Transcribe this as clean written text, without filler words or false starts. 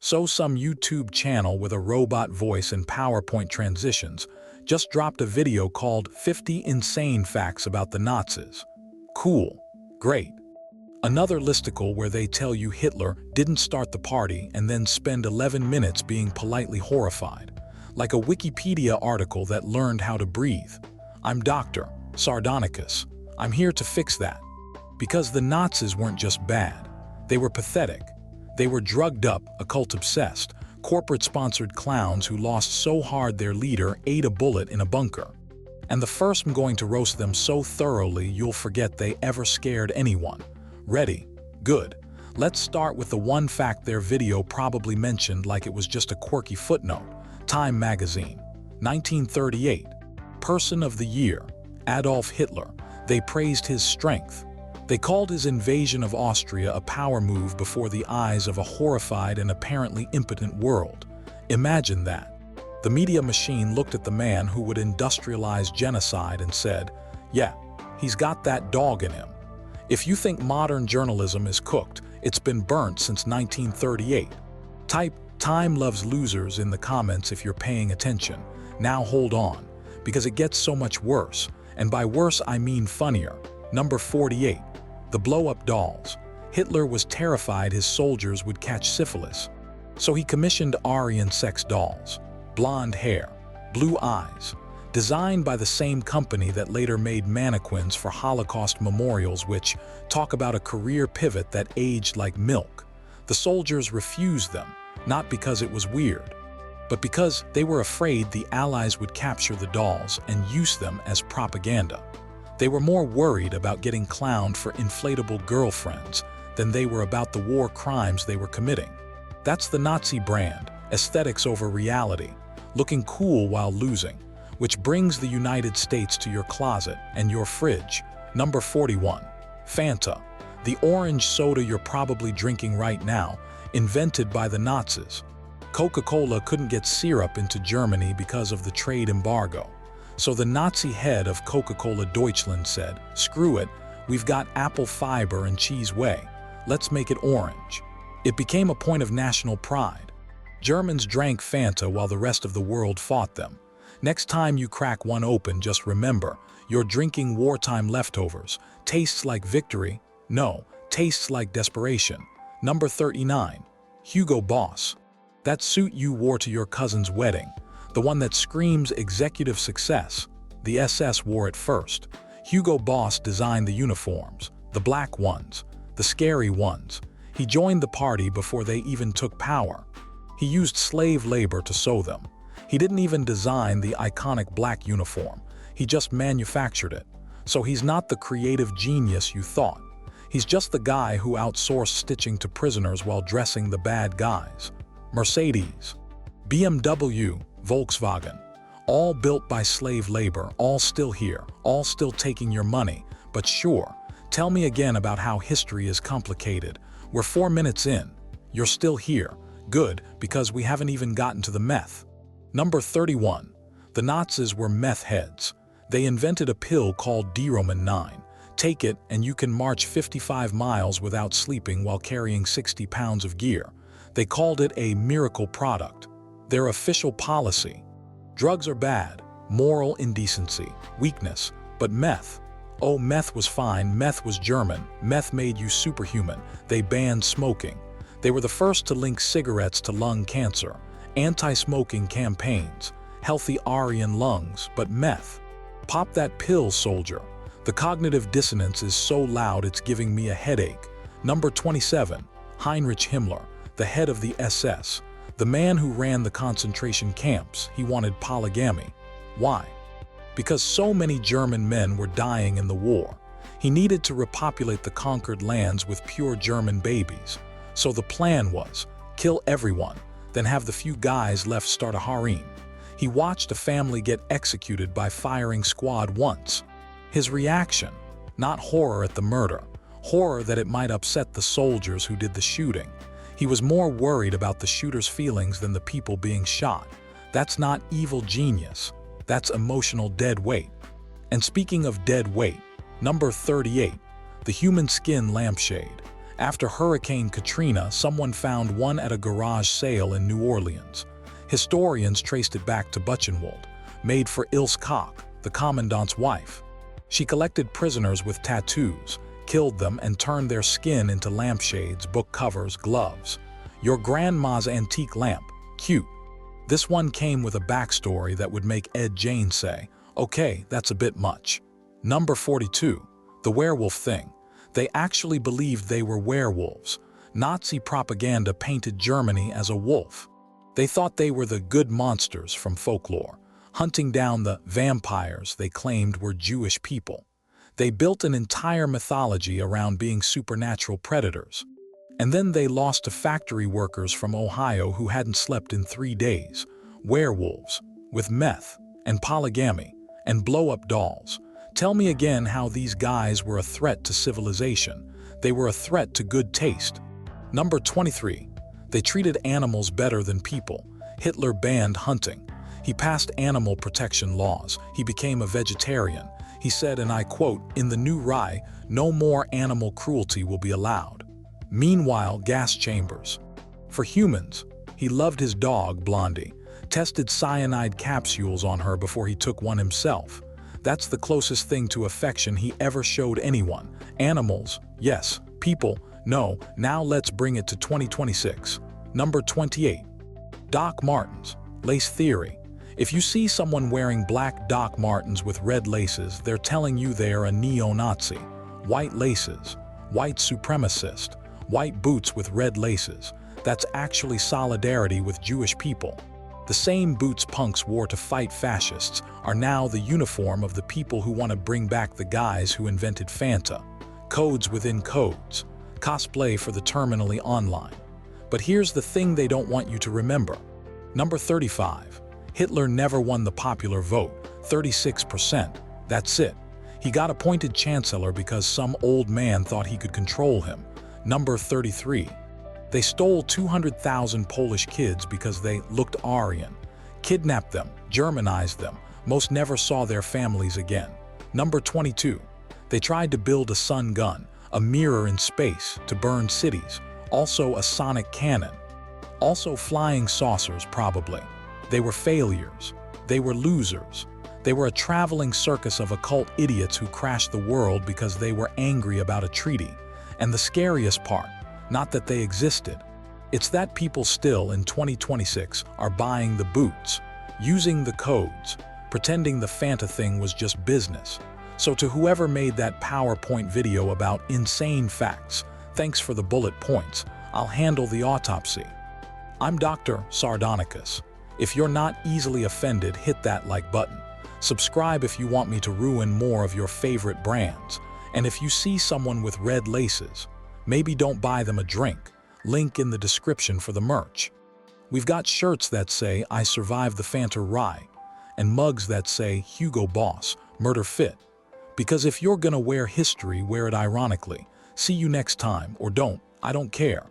So some YouTube channel with a robot voice and PowerPoint transitions just dropped a video called 50 Insane Facts About the Nazis. Cool. Great. Another listicle where they tell you Hitler didn't start the party and then spend 11 minutes being politely horrified. Like a Wikipedia article that learned how to breathe. I'm Dr. Sardonicus. I'm here to fix that. Because the Nazis weren't just bad. They were pathetic. They were drugged up, occult-obsessed, corporate-sponsored clowns who lost so hard their leader ate a bullet in a bunker. And the first I'm going to roast them so thoroughly you'll forget they ever scared anyone. Ready? Good. Let's start with the one fact their video probably mentioned like it was just a quirky footnote. Time magazine. 1938. Person of the Year. Adolf Hitler. They praised his strength. They called his invasion of Austria a power move before the eyes of a horrified and apparently impotent world. Imagine that. The media machine looked at the man who would industrialize genocide and said, yeah, he's got that dog in him. If you think modern journalism is cooked, it's been burnt since 1938. Type "Time loves losers" in the comments if you're paying attention. Now hold on, because it gets so much worse, and by worse I mean funnier. Number 48. The blow-up dolls. Hitler was terrified his soldiers would catch syphilis. So he commissioned Aryan sex dolls. Blonde hair, blue eyes. Designed by the same company that later made mannequins for Holocaust memorials, which talk about a career pivot that aged like milk. The soldiers refused them, not because it was weird, but because they were afraid the Allies would capture the dolls and use them as propaganda. They were more worried about getting clowned for inflatable girlfriends than they were about the war crimes they were committing. That's the Nazi brand, aesthetics over reality, looking cool while losing, which brings the United States to your closet and your fridge. Number 41. Fanta. The orange soda you're probably drinking right now, invented by the Nazis. Coca-Cola couldn't get syrup into Germany because of the trade embargo. So the Nazi head of Coca-Cola Deutschland said, screw it, we've got apple fiber and cheese whey. Let's make it orange. It became a point of national pride. Germans drank Fanta while the rest of the world fought them. Next time you crack one open, just remember, you're drinking wartime leftovers. Tastes like victory? No, tastes like desperation. Number 39. Hugo Boss. That suit you wore to your cousin's wedding. The one that screams executive success. The SS wore it first. Hugo Boss designed the uniforms, the black ones, the scary ones. He joined the party before they even took power. He used slave labor to sew them. He didn't even design the iconic black uniform. He just manufactured it. So he's not the creative genius you thought. He's just the guy who outsourced stitching to prisoners while dressing the bad guys. Mercedes, BMW, Volkswagen, all built by slave labor, all still here, all still taking your money. But sure, tell me again about how history is complicated. We're 4 minutes in. You're still here. Good, because we haven't even gotten to the meth. Number 31. The Nazis were meth heads. They invented a pill called D-Roman 9. Take it and you can march 55 miles without sleeping while carrying 60 pounds of gear. They called it a miracle product. Their official policy. Drugs are bad, moral indecency, weakness, but meth. Oh, meth was fine, meth was German, meth made you superhuman. They banned smoking. They were the first to link cigarettes to lung cancer, anti-smoking campaigns, healthy Aryan lungs, but meth. Pop that pill, soldier. The cognitive dissonance is so loud it's giving me a headache. Number 27. Heinrich Himmler, the head of the SS. The man who ran the concentration camps. He wanted polygamy. Why? Because so many German men were dying in the war. He needed to repopulate the conquered lands with pure German babies. So the plan was, kill everyone, then have the few guys left start a harem. He watched a family get executed by firing squad once. His reaction, not horror at the murder, horror that it might upset the soldiers who did the shooting. He was more worried about the shooter's feelings than the people being shot. That's not evil genius. That's emotional dead weight. And speaking of dead weight, number 38, the human skin lampshade. After Hurricane Katrina, someone found one at a garage sale in New Orleans. Historians traced it back to Buchenwald, made for Ilse Koch, the commandant's wife. She collected prisoners with tattoos, killed them, and turned their skin into lampshades, book covers, gloves. Your grandma's antique lamp. Cute. This one came with a backstory that would make Ed Jane say, "Okay, that's a bit much." Number 42. The werewolf thing. They actually believed they were werewolves. Nazi propaganda painted Germany as a wolf. They thought they were the good monsters from folklore, hunting down the vampires they claimed were Jewish people. They built an entire mythology around being supernatural predators. And then they lost to factory workers from Ohio who hadn't slept in 3 days. Werewolves, with meth, and polygamy, and blow-up dolls. Tell me again how these guys were a threat to civilization. They were a threat to good taste. Number 23. They treated animals better than people. Hitler banned hunting. He passed animal protection laws. He became a vegetarian. He said, and I quote, "In the new Reich, no more animal cruelty will be allowed." Meanwhile, gas chambers. For humans, he loved his dog, Blondie, tested cyanide capsules on her before he took one himself. That's the closest thing to affection he ever showed anyone. Animals, yes. People, no. Now let's bring it to 2026. Number 28. Doc Martens. Lace theory. If you see someone wearing black Doc Martens with red laces, they're telling you they're a neo-Nazi. White laces. White supremacist. White boots with red laces. That's actually solidarity with Jewish people. The same boots punks wore to fight fascists are now the uniform of the people who want to bring back the guys who invented Fanta. Codes within codes. Cosplay for the terminally online. But here's the thing they don't want you to remember. Number 35. Hitler never won the popular vote, 36%. That's it. He got appointed chancellor because some old man thought he could control him. Number 33. They stole 200,000 Polish kids because they looked Aryan. Kidnapped them, Germanized them, most never saw their families again. Number 22. They tried to build a sun gun, a mirror in space to burn cities, also a sonic cannon. Also flying saucers, probably. They were failures. They were losers. They were a traveling circus of occult idiots who crashed the world because they were angry about a treaty. And the scariest part, not that they existed, it's that people still in 2026 are buying the boots, using the codes, pretending the Fanta thing was just business. So to whoever made that PowerPoint video about insane facts, thanks for the bullet points. I'll handle the autopsy. I'm Dr. Sardonicus. If you're not easily offended, hit that like button. Subscribe if you want me to ruin more of your favorite brands. And if you see someone with red laces, maybe don't buy them a drink. Link in the description for the merch. We've got shirts that say, "I survived the Fanta Reich," and mugs that say, "Hugo Boss, Murder Fit." Because if you're gonna wear history, wear it ironically. See you next time, or don't. I don't care.